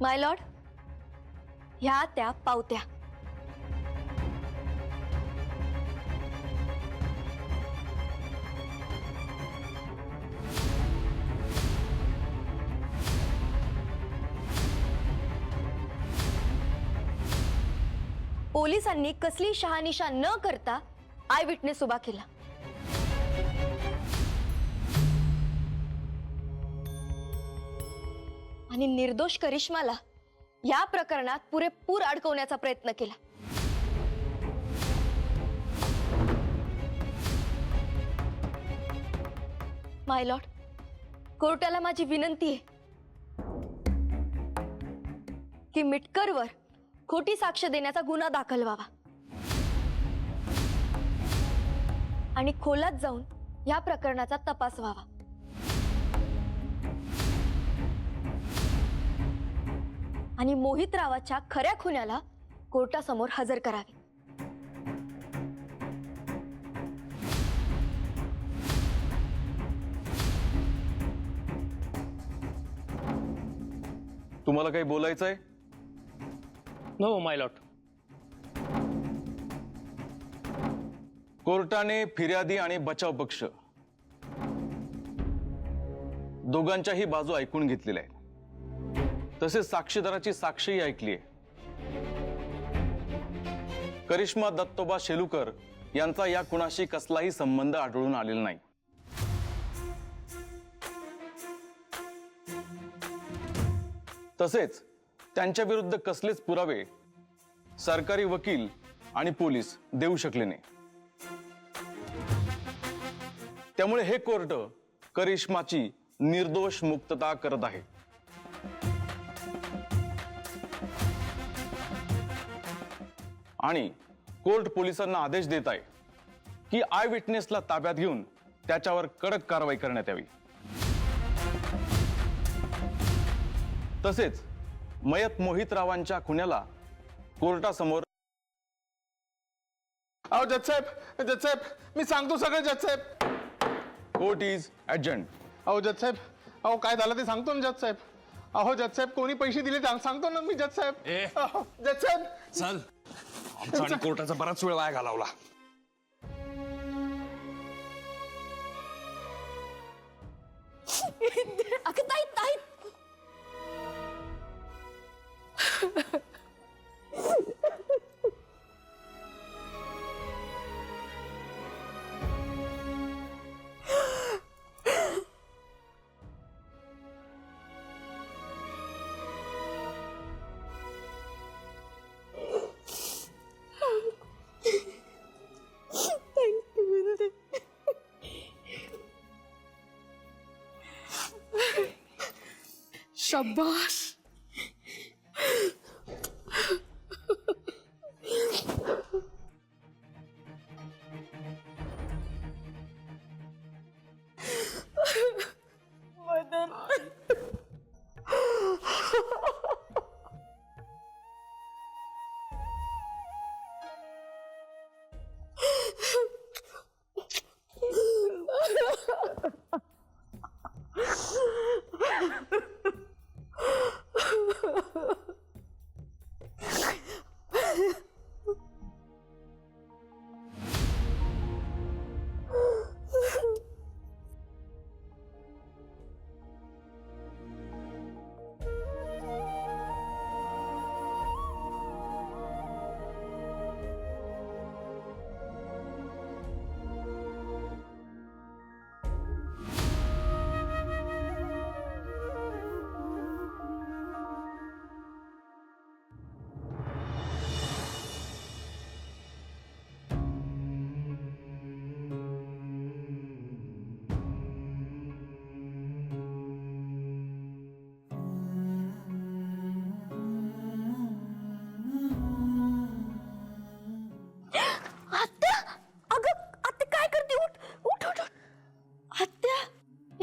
माय Lord, ह्या त्या पावत्या. पोलिसांनी कसली शहानिशा न करता आय विटनेस उभा केला. आणि निर्दोष करिश्माला या प्रकरणात पुरेपूर अडकवण्याचा प्रयत्न केला. माय लॉर्ड, कोर्टाला माझी विनंती आहे की मिटकरवर खोटी साक्ष देण्याचा गुन्हा दाखल व्हावा आणि खोलात जाऊन या प्रकरणाचा तपास व्हावा. आणि मोहितरावाच्या खऱ्या खुन्याला कोर्टासमोर हजर करावे. तुम्हाला काही बोलायचंय? नो माय लॉर्ड. कोर्टाने फिर्यादी आणि बचाव पक्ष दोघांच्याही बाजू ऐकून घेतलेल्या आहेत. तसेच साक्षीदाराची साक्षीही ऐकली आहे. करिश्मा दत्तोबा शेलुकर यांचा या खुनाशी कसलाही संबंध आढळून आलेला नाही. तसेच त्यांच्या विरुद्ध कसलेच पुरावे सरकारी वकील आणि पोलीस देऊ शकले नाही. त्यामुळे हे कोर्ट करिश्माची निर्दोष मुक्तता करत आहे. आणि कोर्ट पोलिसांना आदेश देत आहे की आय विटनेसला ताब्यात घेऊन त्याच्यावर कडक कारवाई करण्यात यावी. तसेच मयत मोहितरावांच्या खुन्याला कोर्टासमोर जज साहेब मी सांगतो सगळं जज साहेब. Court is ॲडजंट. जज साहेब काय झालं ते सांगतो ना जज साहेब. जज साहेब कोणी पैसे दिले सांगतो ना मी जज साहेब. जज साहेब चल, आमचा आणि कोर्टाचा बराच वेळ वाया घालवला. अगं ताई ताई, शाबाश.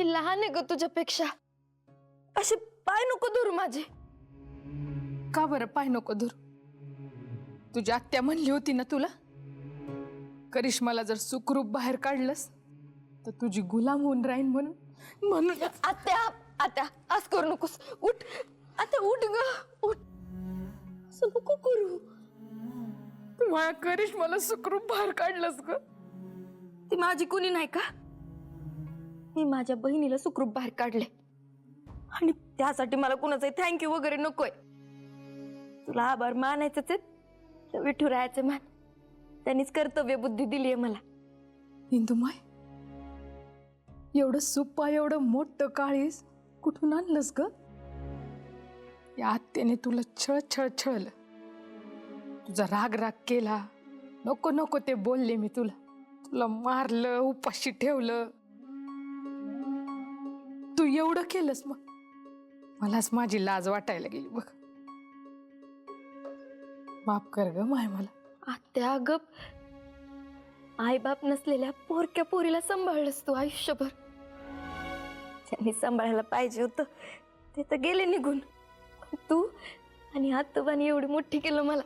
लहान आहे ग तुझ्यापेक्षा. असे पाय नको धरू माझे. का बरं पाय नको धरू? तुझी आत्या म्हणली होती ना तुला, करिश्माला जर सुखरूप बाहेर काढलंस तर तुझी गुलाम होऊन राहीन म्हणून. आत्या आत्या आज करू नकोस. उठ आता उठ ग उठ. असं नको करू. तू माझ्या करिश्माला सुखरूप बाहेर काढलंस ग. ती माझी कुणी नाही का? मी माझ्या बहिणीला सुखरूप बाहेर काढले आणि त्यासाठी मला कुणाचं थँक्यू वगैरे नकोय. तुला आभार मानायचंच आहे तर विठुरायाचे मान. त्यांनीच कर्तव्य बुद्धी दिलीये मला. इंदुमाय, एवढं सुप्पा एवढं मोठं काळीस कुठून आणलंस ग? या आत्याने तुला छळलं. तुझा राग केला. नको नको ते बोलले मी तुला मारलं, उपाशी ठेवलं. तू एवढं केलंस मग मलाच माझी लाज वाटायला गेली बघ. माफ कर ग माय मला. आत्या गप. आई बाप नसलेल्या पोरक्या पोरीला सांभाळलंस तू आयुष्यभर. ज्यांनी सांभाळायला पाहिजे होतं ते तर गेले निघून. तू आणि आत्तोबांनी एवढी मोठी केलं मला.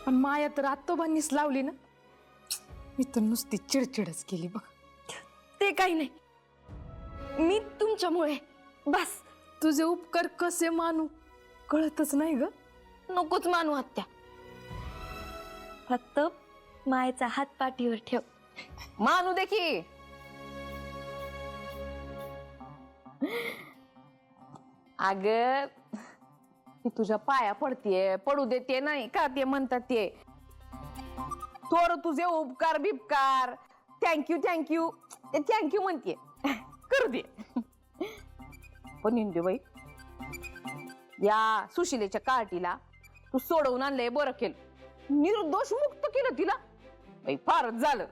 पण माया तर आत्तोबांनीच लावली ना. मी तर नुसती चिडचिडच केली बघ. ते काही नाही. मी तुमच्यामुळे बस. तुझे उपकार कसे मानू कळतच नाही ग. नकोच मानू आत्या. फक्त मायेचा हात पाठीवर ठेव. मानू दे की. अग ती तुझ्या पाया पडतीये, पडू देते नाही का ते म्हणतात ते. थोर तुझे उपकार बिपकार थँक्यू थँक्यू ते थँक्यू म्हणते. करू दे. पण इंदुबाई, या सुशिलेच्या कार्टीला तू सोडवून आणलंय बरं केलं. निर्दोष मुक्त केलं तिला. बाई फारच झालं.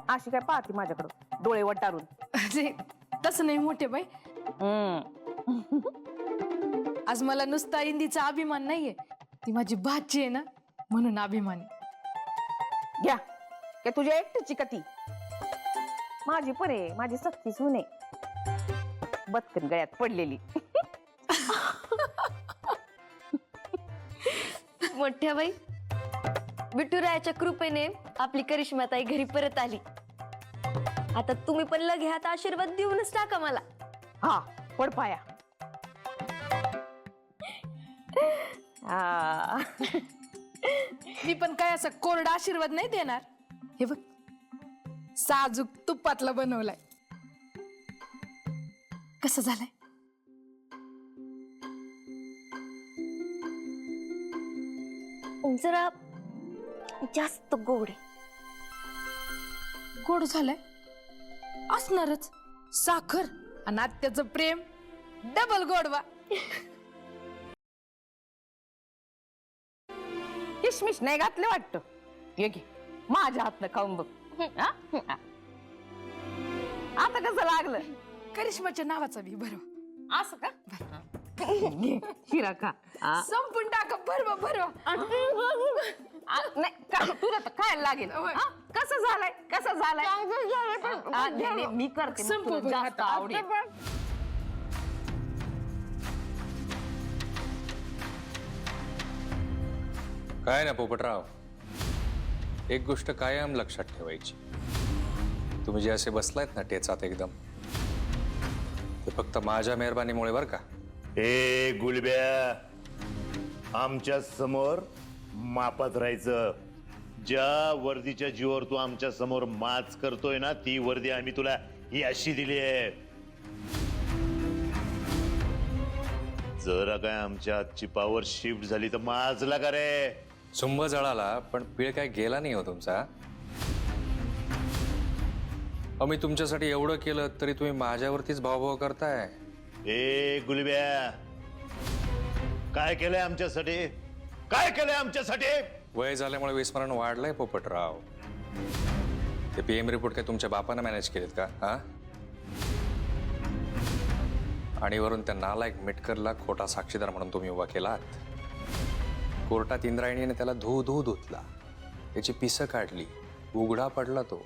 अशी काय पाहते माझ्याकडं डोळे वटारून. अरे तसं नाही मोठे बाई. आज मला नुसता इंदीचा अभिमान नाहीये. ती माझी भाची आहे ना म्हणून अभिमानी. घ्या काय तुझ्या एकटीची का ती? माझी पण आहे, माझी सक्ती सुने बदकन गळ्यात पडलेली. मोठ्या बाई, विठुरायाच्या कृपेने आपली करिश्माताई घरी परत आली. आता तुम्ही पण लगे हात आशीर्वाद देऊनच टाका मला. हा पड पाया. मी पण काय असा कोरडा आशीर्वाद नाही देणार. हे बघ साजूक तुपातला बनवलाय. कसं झालंय? जरा जास्त गोड आहे. गोड झालंय असणारच. साखर आणि आत्याचं प्रेम डबल गोडवा. किशमिश नाही घातले वाटतं. ये घे माझ्या हातनं खाऊन बघ. हा? आता कसं लागलं? करिश्माच्या नावाचा बी भरवा. असं का? घे, शिरा खा. संपून टाका. भरवा. नाही का तुला तर खायला लागेल. हा? कसं झालंय? नाही, नाही, मी करते मग संपव तुला बरं जास्त आता. आवडेल. काय ना पोपटराव, एक गोष्ट कायम लक्षात ठेवायची. तुम्ही जे असे बसलायत ना टेचात एकदम, ते फक्त माझ्या मेहरबानीमुळे बरं का. ए गुलब्या, आमच्या समोर मापात राहायचं. ज्या वर्दीच्या जीवावर तू आमच्या समोर माच करतोय ना, ती वर्दी आम्ही तुला ही अशी दिली आहे. जरा काय आमच्या हातची पॉवर शिफ्ट झाली तर माजला का रे? सुंभ जळाला पण पीळ काय गेला नाही हो तुमचा. मी तुमच्यासाठी एवढं केलं तरी तुम्ही माझ्यावरतीच भावभाव करताय. ए गुलब्या, काय केलंय आमच्यासाठी? काय केलंय आमच्यासाठी? वय झाल्यामुळे विस्मरण वाढलंय पोपटराव. ते पीएम रिपोर्ट काय तुमच्या बापानं मॅनेज केलेत का? हा, आणि वरून त्या नालायक मिटकरला खोटा साक्षीदार म्हणून तुम्ही उभा केलात. कोर्टात इंद्रायणीने त्याला धुतला, त्याची पिसं काढली, उघडा पडला तो.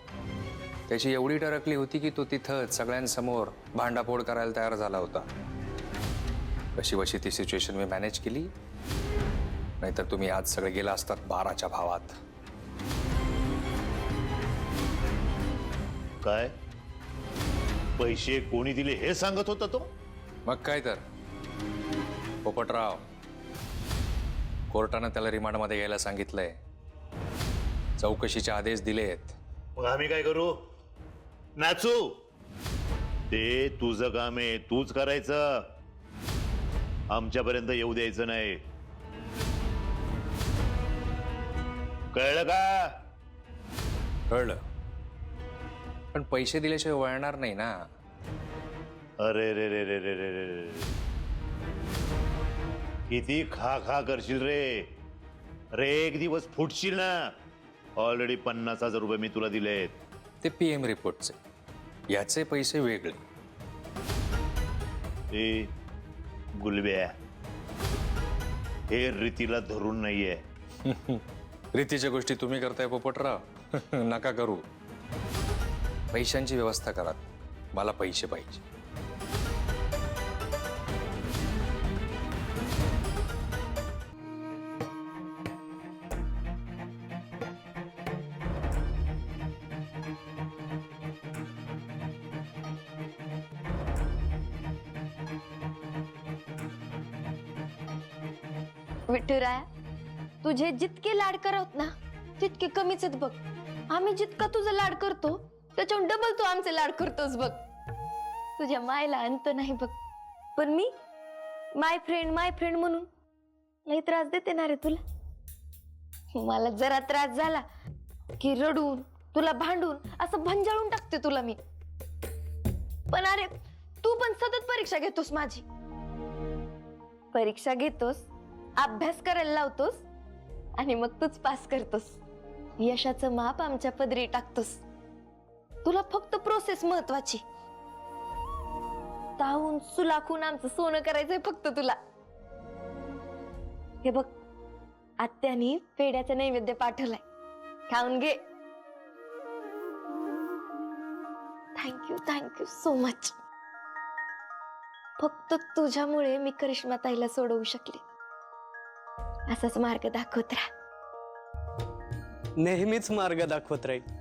त्याची एवढी टरकली होती की तो तिथंच सगळ्यांसमोर भांडाफोड करायला तयार झाला होता. कशी ती सिच्युएशन मी मॅनेज केली, नाहीतर तुम्ही आज सगळे गेला असतात 12च्या भावात. काय पैसे कोणी दिले हे सांगत होता तो. मग काय तर पोपटराव, कोर्टानं त्याला रिमांडमध्ये यायला सांगितलंय. चौकशीचे आदेश दिलेत. मग आम्ही काय करू? नाचू? ते तुझं काम आहे, तूच करायचं. आमच्यापर्यंत येऊ द्यायचं नाही. कळलं का? कळलं, पण पैसे दिल्याशिवाय वळणार नाही ना. अरे रे रे रे रे रे रे, किती खा खा करशील रे. अरे एक दिवस फुटशील ना. ऑलरेडी 50,000 रुपये मी तुला दिलेत. ते PM रिपोर्टचे, याचे पैसे वेगळे. ए गुलब्या, हे रीतीला धरून नाहीये. रीतीच्या गोष्टी तुम्ही करताय पोपटराव. नका करू. पैशांची व्यवस्था करा. मला पैसे पाहिजे. विठुराया, तुझे जितके लाड करत ना तितके कमीच आहेत बघ. आम्ही जितका तुझा लाड करतो त्याच्याहून डबल तू आमचे लाड करतोस बघ. तुझ्या मायला अंत नाही बघ. पण मी माय फ्रेंड म्हणून लई त्रास देते ना रे तुला. मला जरा त्रास झाला की रडून तुला भांडून असं भंजाळून टाकते तुला मी. पण अरे तू पण सतत परीक्षा घेतोस माझी. परीक्षा घेतोस, अभ्यास करायला लावतोस आणि मग तूच पास करतोस. यशाचं माप आमच्या पदरी टाकतोस. तुला फक्त प्रोसेस महत्वाची. ताहून सुलाखून आमचं सोनं करायचंय फक्त तुला. हे बघ, आत्यानी पेढ्याचा नैवेद्य पाठवलाय, खाऊन घे. Thank you so much. फक्त तुझ्यामुळे मी करिश्मा ताईला सोडवू शकले. असाच मार्ग दाखवत राहा. नेहमीच मार्ग दाखवत राहील.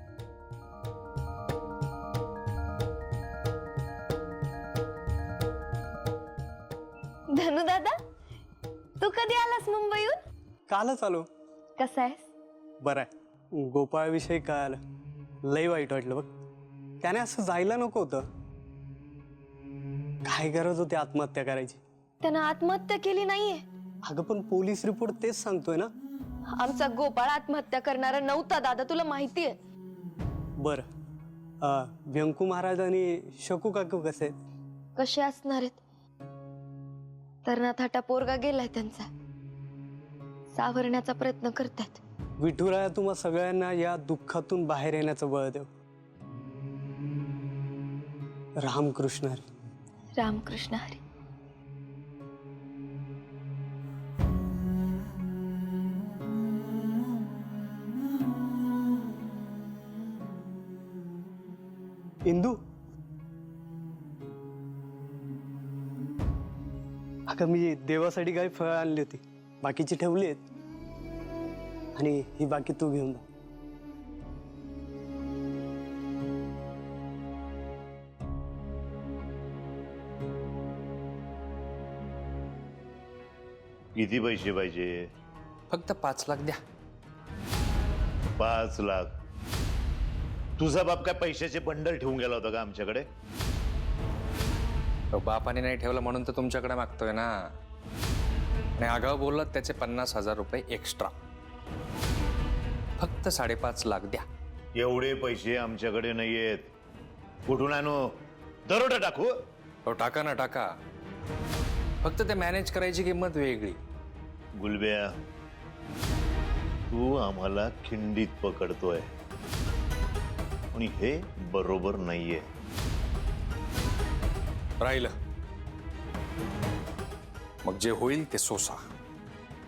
धनु दादा, तू कधी आलास मुंबईहून? कालच आलो. कसा आहेस? बरं आहे. गोपाळविषयी कळालं, लई वाईट वाटलं बघ. त्याने असं जायला नको होतं. काय गरज होती आत्महत्या करायची? त्यानं आत्महत्या केली नाहीये. अगं पण पोलीस रिपोर्ट तेच सांगतोय ना. आमचा गोपाळ आत्महत्या करणारा नव्हता दादा, तुला माहितीये. बरं, व्यंकू महाराज आणि शकू काकू कसे आहेत? कसे असणार आहेत? तरणाथाटा पोरगा गेलाय त्यांचा. सावरण्याचा प्रयत्न करतात. विठुराया तुम्हा सगळ्यांना या दुःखातून बाहेर येण्याचं बळ देव. रामकृष्ण हरी. रामकृष्ण हरी. इंदू, अगं मी देवासाठी काही फळं आणली होती, बाकीची ठेवली आहेत. आणि ही बाकी तू घेऊन जा. किती पैसे पाहिजे? फक्त 5 लाख द्या. 5 लाख? तुझा बाप काय पैशाचे बंडल ठेवून गेला होता का आमच्याकडे? बापाने नाही ठेवलं म्हणून तर तुमच्याकडे मागतोय ना. आणि आगाऊ बोललात त्याचे 50,000 रुपये एक्स्ट्रा. फक्त 5.5 लाख द्या. एवढे पैसे आमच्याकडे नाहीयेत. कुठून आणू? दरोडा टाकू? हो टाका ना, टाका. फक्त ते मॅनेज करायची किंमत वेगळी. गुलब्या, तू आम्हाला खिंडीत पकडतोय आणि हे बरोबर नाहीये. राहिलं मग जे होईल ते सोसा.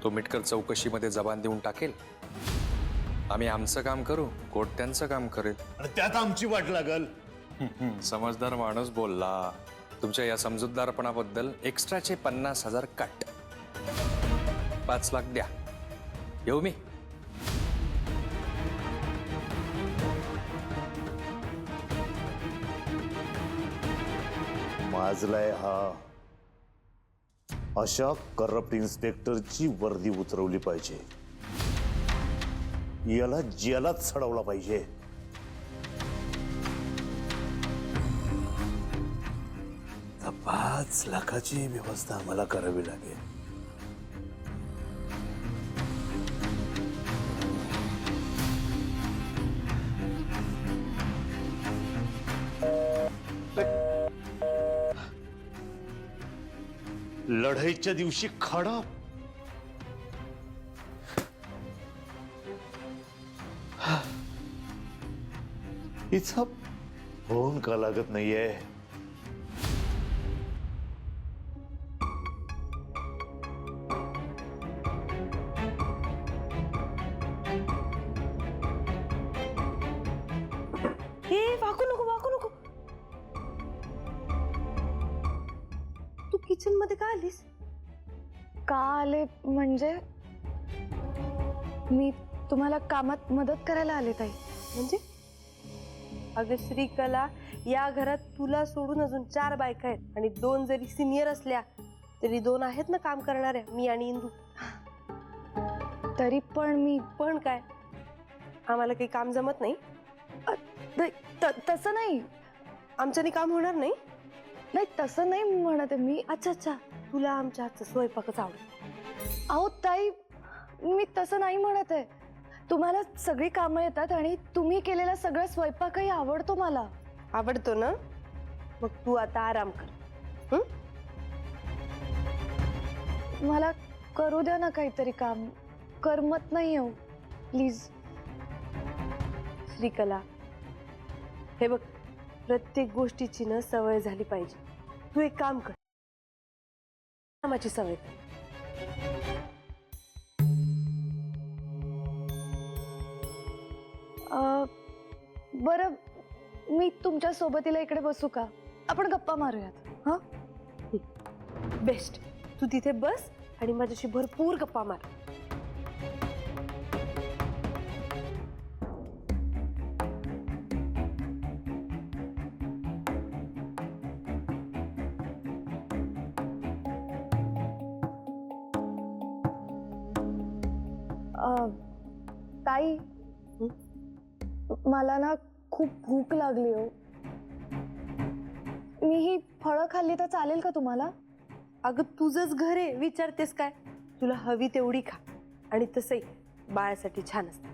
तो मिटकर चौकशीमध्ये जबान देऊन टाकेल. आम्ही आमचं काम करू, कोर्ट त्यांचं काम करेल. आणि त्यात आमची वाट लागल. समजदार माणूस बोलला. तुमच्या या समजूतदारपणाबद्दल एक्स्ट्राचे 50,000 कट. 5 लाख द्या. येऊ मी? माजलाय हा. अशा करप्ट इन्स्पेक्टरची वर्दी उतरवली पाहिजे. याला जेलात चढवला पाहिजे. 5 लाखाची व्यवस्था आम्हाला करावी लागेल. लढाईच्या दिवशी खडा हिचा फोन का लागत नाहीये. वाकू नको. तू किचन मध्ये का आलीस? का आले म्हणजे मी तुम्हाला कामात मदत करायला आले ताई. म्हणजे अगं श्रीकला, या घरात तुला सोडून अजून 4 बायका आहेत आणि 2 जरी सिनियर असल्या तरी 2 आहेत ना काम करणाऱ्या, मी आणि इंदू. तरी पण काय आम्हाला काही काम जमत नाही? तसं नाही. आमच्याने काम होणार नाही? नाही तसं नाही म्हणते मी. अच्छा, तुला आमच्या हातचा स्वयंपाकच आवडेल. अहो ताई, मी तसं नाही म्हणत आहे. तुम्हाला सगळी कामं येतात आणि तुम्ही केलेला सगळा स्वयंपाकही आवडतो मला. आवडतो ना? मग तू आता आराम कर. मला करू द्या ना काहीतरी काम. करमत नाही हो, प्लीज. श्रीकला, हे बघ, प्रत्येक गोष्टीची ना सवय झाली पाहिजे. तू एक काम कर, कामाची सवय कर. बरं, मी तुमच्या सोबतीला इकडे बसू का? आपण गप्पा मारूयात. हा, बेस्ट. तू तिथे बस आणि माझ्याशी भरपूर गप्पा मार. ताई, मला ना खूप भूक लागली हो. मी ही फळं खाल्ली तर चालेल का तुम्हाला? अगं तुझंच घर आहे, विचारतेस काय? तुला हवी तेवढी खा. आणि तसंही बाळासाठी छान असतं.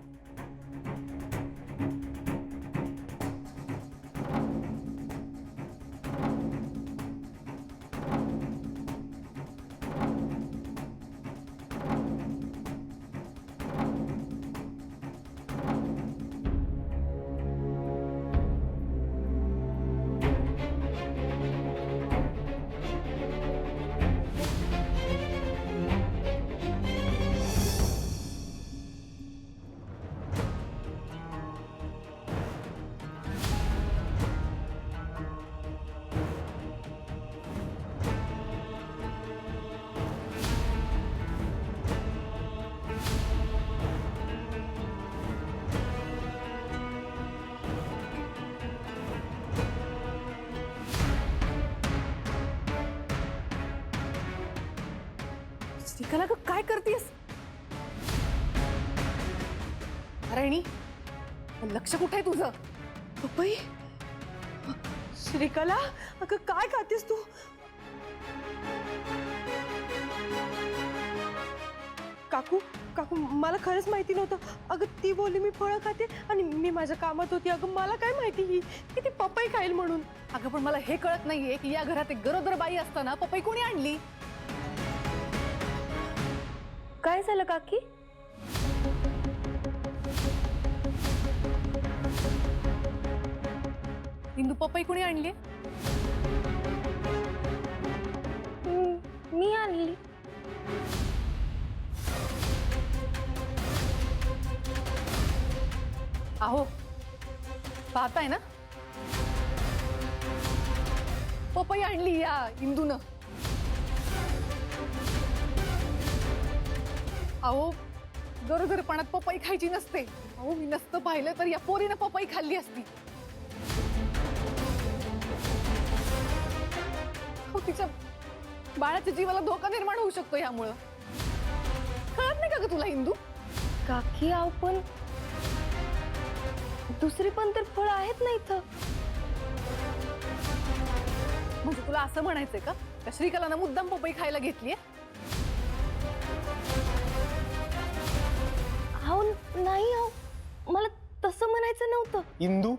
श्रीकला, ग काय करतेस? राणी, लक्ष कुठे आहे तुझं? पपई, श्रीकला, अगं काय खातेस तू? काकू, मला खरंच माहिती नव्हतं. अगं ती बोलली मी फळं खाते आणि मी माझ्या कामात होती. अगं मला काय माहिती ही की ती पपई खाईल म्हणून. अगं पण मला हे कळत नाहीये की या घरात एक गरोदर बाई असताना पपई कोणी आणली? काय झालं काकी? इंदू, पपई कोणी आणली? मी आणली. अहो, पाहताय ना, पपई आणली या इंदूनं. अहो, गरोदरपणात पपई खायची नसते. अहो, मी नसतं पाहिलं तर या पोरीनं पपई खाल्ली असती. तिच्या बाळाच्या जीवाला धोका निर्माण होऊ शकतो ह्यामुळं. कळत नाही का ग तुला इंदू? काकी आव पण दुसरी पण तर फळं आहेत ना इथं. म्हणजे तुला असं म्हणायचंय का श्रीकलानं मुद्दाम पपई खायला घेतलीये? अहो नाही अहो, मला तसं म्हणायचं नव्हतं. इंदू,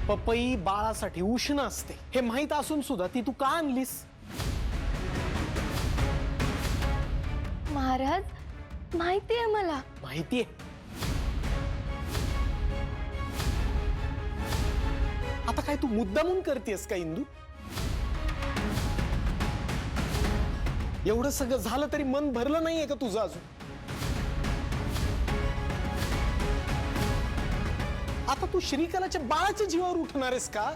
पपई बाळासाठी उष्ण असते हे माहित असून सुद्धा ती तू का आणलीस? महाराज माहितीये मला. माहितीये. आता काय तू मुद्दामून करतेस का इंदू? एवढं सगळं झालं तरी मन भरलं नाहीये का तुझं अजून? आता तू श्रीकलाच्या बाळाच्या जीवावर उठणार आहेस का?